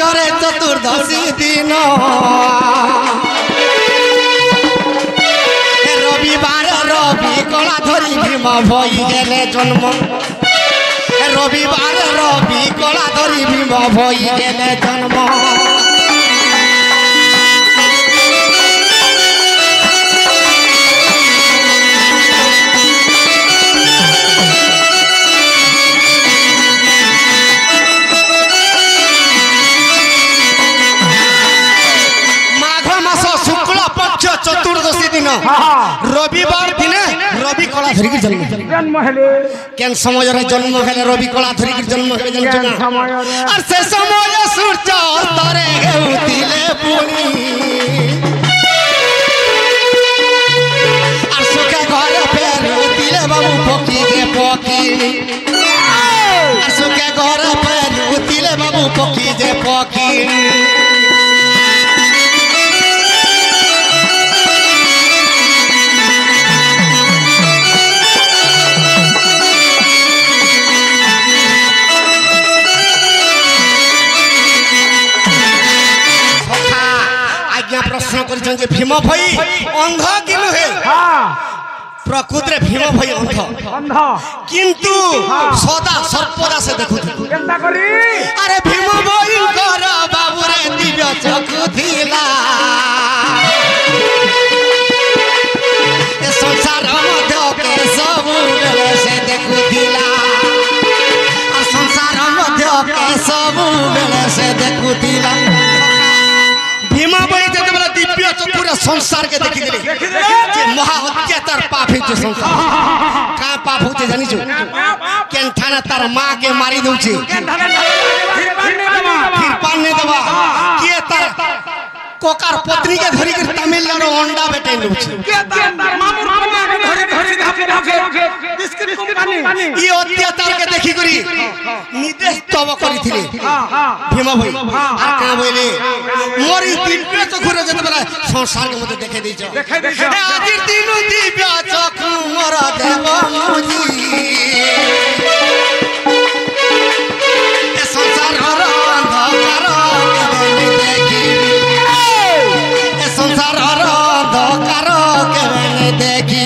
माघरे चतुर्दशी दिन रविवार रवि कला धरी भीम भई गेले जन्म रविवार रवि कला धरी भीम भई गेले जन्म चतुर्दशी दिन रविवार दिन रवि कला धरिक जन्म हेले केन समय रे जन्म हेले रवि कला धरिक जन्म हेले जन्म और से समय सूर्य अस्तरे हेउतिले पुनी और सुखे घर फेरुतिले बाबू पकी के पकी और सुखे घर फेरुतिले बाबू पकी जे पकी प्रश्न कर भीम भाई अंध कि नुहे प्रकृत रे भीम भाई अंध किंतु सदा सर्वदा से देखु अरे भीम भाई कर बाबू रे दिव्य चक्षु थिला ए संसार मध्य के सब बेले से देखु थिला आ संसार मध्य के सब बेले से देखु थिला भीम भाई दिव्य चक्षुरे संसार के देखी जे महा अत्याचार पाप है संसार का पाप होते जानी छु केन थाना तार मां के मारी दउछे फिर पानी देबा के तार कोकार पत्नी के धरी के तमिलनाडु अंडा बेटे लउछे के तार मामुर कन्या के धरी धाके बिस्किट कंपनी ई अत्याचार के देखी करी निदेश तब करिथिले भीम भाई आ का बोले मोरी दिव्य चक्षुरे जत बेला संसार के मते देखे दैछ आज दिन दिव्य चक्षु मोर देव मुजी ए संसार हर अंधकार केबे देखी ए संसार हर अंधकार केबे देखी